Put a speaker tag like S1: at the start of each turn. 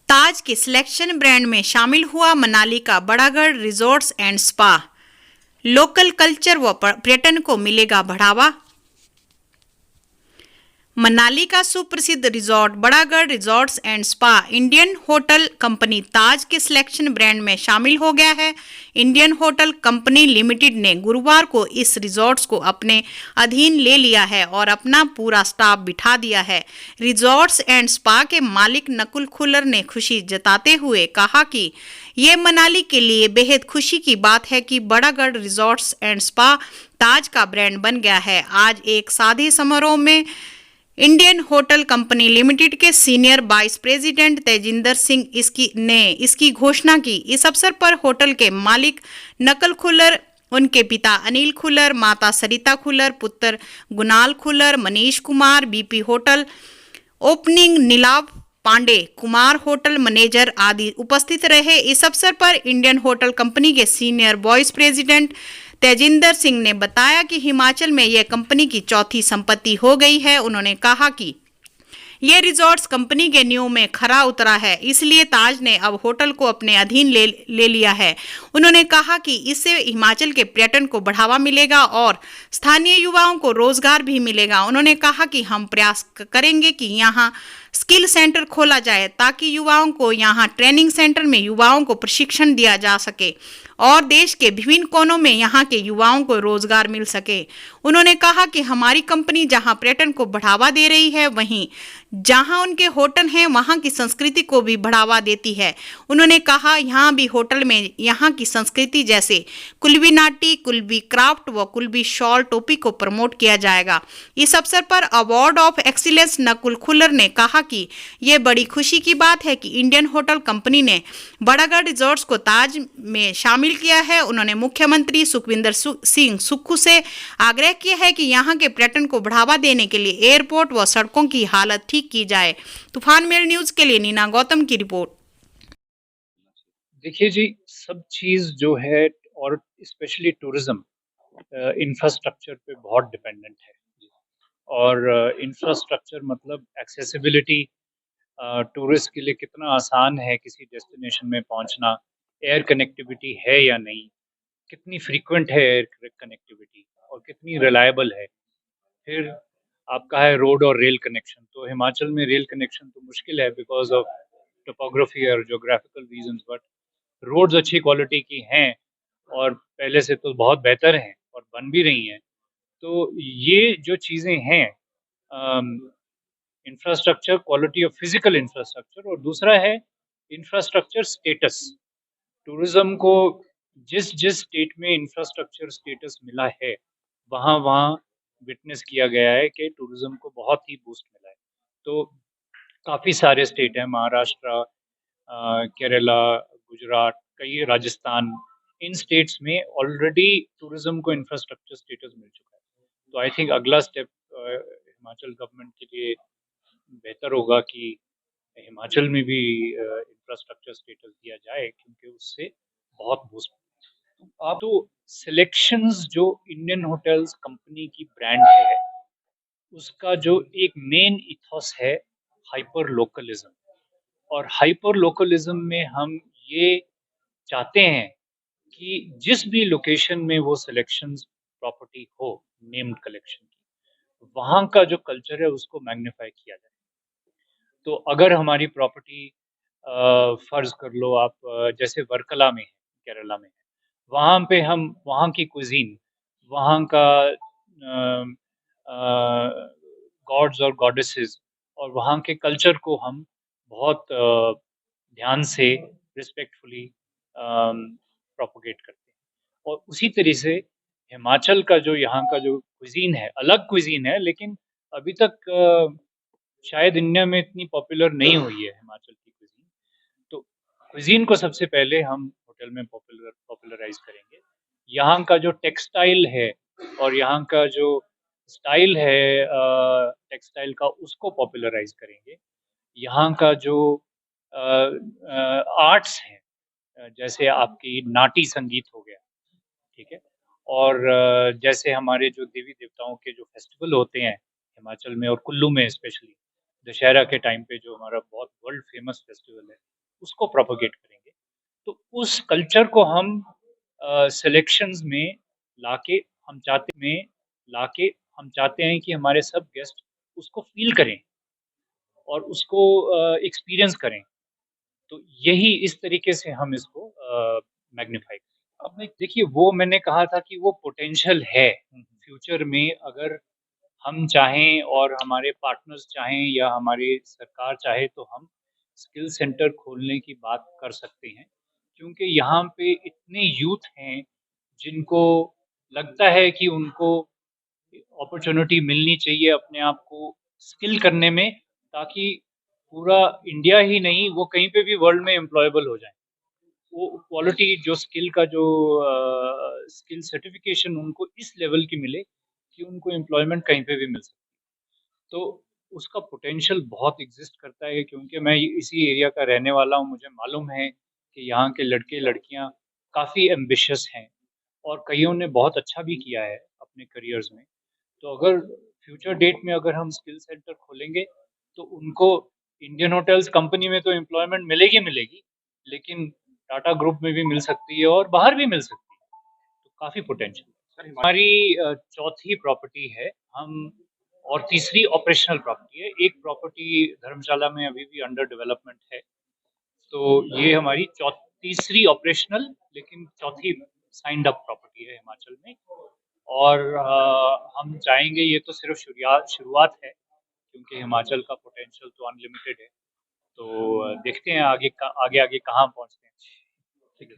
S1: ताज के selection brand में शामिल हुआ मनाली का Baragarh resorts and spa. Local culture व पर्यटन को मिलेगा बढ़ावा। मनाली का सुप्रसिद्ध resort Baragarh resorts and spa Indian hotel company Taj के सिलेक्शन ब्रांड में शामिल हो गया है। इंडियन होटल कंपनी लिमिटेड ने गुरुवार को इस रिजॉर्ट्स को अपने अधीन ले लिया है और अपना पूरा स्टाफ बिठा दिया है। रिजॉर्ट्स एंड स्पा के मालिक नकुल खुल्लर ने खुशी जताते हुए कहा कि ये मनाली के लिए बेहद खुशी की बात है कि बड़ागढ़ रिजॉर्ट्स एंड स्पा ताज का ब्रांड बन गया है। आज एक सादे समारोह में इंडियन होटल कंपनी लिमिटेड के senior vice president Tejinder Singh ने इसकी घोषणा की। इस अवसर पर होटल के मालिक नकुल खुल्लर, उनके पिता अनिल खुल्लर, माता सरिता खुल्लर, पुत्र Gunal Khullar, Manish Kumar, BP hotel opening Nilav Pandey, Kumar hotel manager आदि उपस्थित रहे। इस अवसर पर इंडियन होटल कंपनी के senior vice president Tejinder Singh ने बताया कि हिमाचल में यह कंपनी की चौथी संपत्ति हो गई है। उन्होंने कहा कि ये रिजॉर्ट्स कंपनी के नियम में खरा उतरा है, इसलिए ताज ने अब होटल को अपने अधीन ले लिया है। उन्होंने कहा कि इससे हिमाचल के पर्यटन को बढ़ावा मिलेगा और स्थानीय युवाओं को रोजगार भी मिलेगा। उन्होंने कहा कि हम प्रयास करेंगे कि यहाँ स्किल सेंटर खोला जाए ताकि युवाओं को यहाँ ट्रेनिंग सेंटर में युवाओं को प्रशिक्षण दिया जा सके और देश के विभिन्न कोनों में यहाँ के युवाओं को रोजगार मिल सके। उन्होंने कहा कि हमारी कंपनी जहाँ पर्यटन को बढ़ावा दे रही है, वहीं जहाँ उनके होटल हैं वहाँ की संस्कृति को भी बढ़ावा देती है। उन्होंने कहा यहाँ भी होटल में यहाँ की संस्कृति जैसे कुल्बी नाटी, कुल्बी क्राफ्ट व कुल्बी शॉल टोपी को प्रमोट किया जाएगा। इस अवसर पर award of excellence Nakul Khullar ने कहा कि ये बड़ी खुशी की बात है कि इंडियन होटल कंपनी ने बड़ागढ़ रिजॉर्ट्स को ताज में शामिल किया है। उन्होंने मुख्यमंत्री सुखविंदर सिंह सुक्खू से आग्रह किया है कि यहाँ के पर्यटन को बढ़ावा देने के लिए एयरपोर्ट व सड़कों की हालत ठीक की जाए। तूफान मेल न्यूज के लिए नीना गौतम की रिपोर्ट।
S2: देखिए जी, सब चीज़ जो है और स्पेशली टूरिज़्म इंफ्रास्ट्रक्चर पे बहुत डिपेंडेंट है। और इंफ्रास्ट्रक्चर मतलब एक्सेसिबिलिटी, टूरिस्ट के लिए कितना आसान है किसी डेस्टिनेशन में पहुंचना, एयर कनेक्टिविटी है या नहीं, कितनी फ्रीक्वेंट है एयर कनेक्टिविटी और कितनी रिलायबल है। फिर आपका है रोड और रेल कनेक्शन। तो हिमाचल में रेल कनेक्शन तो मुश्किल है बिकॉज ऑफ टोपोग्राफी और जोग्राफिकल रीजंस, बट रोड्स अच्छी क्वालिटी की हैं और पहले से तो बहुत बेहतर हैं और बन भी रही हैं। तो ये जो चीज़ें हैं, infrastructure, quality of physical infrastructure, और दूसरा है इंफ्रास्ट्रक्चर स्टेटस। टूरिज्म को जिस जिस स्टेट में इंफ्रास्ट्रक्चर स्टेटस मिला है, वहाँ वहाँ विटनेस किया गया है कि टूरिज्म को बहुत ही बूस्ट मिला है। तो काफ़ी सारे स्टेट हैं, महाराष्ट्र, केरला, गुजरात, कई राजस्थान, इन स्टेट्स में ऑलरेडी टूरिज्म को इंफ्रास्ट्रक्चर स्टेटस मिल चुका है। तो आई थिंक अगला स्टेप हिमाचल गवर्नमेंट के लिए बेहतर होगा कि हिमाचल में भी इंफ्रास्ट्रक्चर स्टेटस दिया जाए, क्योंकि उससे बहुत बूस्ट। आप तो सिलेक्शंस जो इंडियन होटल्स कंपनी की ब्रांड है, उसका जो एक मेन इथॉस है हाइपर लोकलिज्म। और हाइपर लोकलिज्म में हम ये चाहते हैं कि जिस भी लोकेशन में वो सिलेक्शंस प्रॉपर्टी हो, नेम्ड कलेक्शन की, वहाँ का जो कल्चर है उसको मैग्नीफाई किया जाए। तो अगर हमारी प्रॉपर्टी, फर्ज कर लो आप, जैसे वर्कला में है, केरला में है, वहाँ पे हम वहाँ की कुजीन, वहाँ का गॉड्स और गॉडेसेस और वहाँ के कल्चर को हम बहुत ध्यान से, रिस्पेक्टफुली प्रोपोगेट करते हैं। और उसी तरह से हिमाचल का जो यहाँ का जो कुजीन है, अलग कुजीन है, लेकिन अभी तक शायद इंडिया में इतनी पॉपुलर नहीं हुई है हिमाचल की कुजीन। तो कुजीन को सबसे पहले हम होटल में पॉपुलराइज करेंगे। यहाँ का जो टेक्सटाइल है और यहाँ का जो स्टाइल है टेक्सटाइल का, उसको पॉपुलराइज करेंगे। यहाँ का जो आर्ट्स है, जैसे आपकी नाटी संगीत हो गया, ठीक है, और जैसे हमारे जो देवी देवताओं के जो फेस्टिवल होते हैं हिमाचल में और कुल्लू में स्पेशली, दशहरा के टाइम पे जो हमारा बहुत वर्ल्ड फेमस फेस्टिवल है, उसको प्रोपेगेट करेंगे। तो उस कल्चर को हम सिलेक्शंस में लाके लाके हम चाहते हैं कि हमारे सब गेस्ट उसको फ़ील करें और उसको एक्सपीरियंस करें। तो यही इस तरीके से हम इसको मैग्नीफाई करें। अब मैं देखिए वो मैंने कहा था कि वो पोटेंशियल है, फ्यूचर में अगर हम चाहें और हमारे पार्टनर्स चाहें या हमारी सरकार चाहे तो हम स्किल सेंटर खोलने की बात कर सकते हैं। क्योंकि यहाँ पे इतने यूथ हैं जिनको लगता है कि उनको अपॉर्च्युनिटी मिलनी चाहिए अपने आप को स्किल करने में, ताकि पूरा इंडिया ही नहीं वो कहीं पे भी वर्ल्ड में एम्प्लॉयबल हो जाएँ। वो क्वालिटी जो स्किल का जो स्किल सर्टिफिकेशन उनको इस लेवल की मिले कि उनको एम्प्लॉयमेंट कहीं पे भी मिल सके। तो उसका पोटेंशियल बहुत एग्ज़िस्ट करता है, क्योंकि मैं इसी एरिया का रहने वाला हूँ, मुझे मालूम है कि यहाँ के लड़के-लड़कियाँ काफ़ी एम्बिशियस हैं और कइयों ने बहुत अच्छा भी किया है अपने करियर्स में। तो अगर फ्यूचर डेट में अगर हम स्किल सेंटर खोलेंगे, तो उनको इंडियन होटल्स कंपनी में तो एम्प्लॉयमेंट मिलेगी मिलेगी, लेकिन टाटा ग्रुप में भी मिल सकती है और बाहर भी मिल सकती है। तो काफ़ी पोटेंशियल है। सर हमारी चौथी प्रॉपर्टी है, हम और तीसरी ऑपरेशनल प्रॉपर्टी है। एक प्रॉपर्टी धर्मशाला में अभी भी अंडर डेवलपमेंट है। तो ये हमारी तीसरी ऑपरेशनल लेकिन चौथी साइंड अप प्रॉपर्टी है हिमाचल में। और हम चाहेंगे, ये तो सिर्फ शुरुआत है, क्योंकि हिमाचल का पोटेंशियल तो अनलिमिटेड है। तो देखते हैं आगे आगे कहाँ पहुँचते हैं। ठीक है।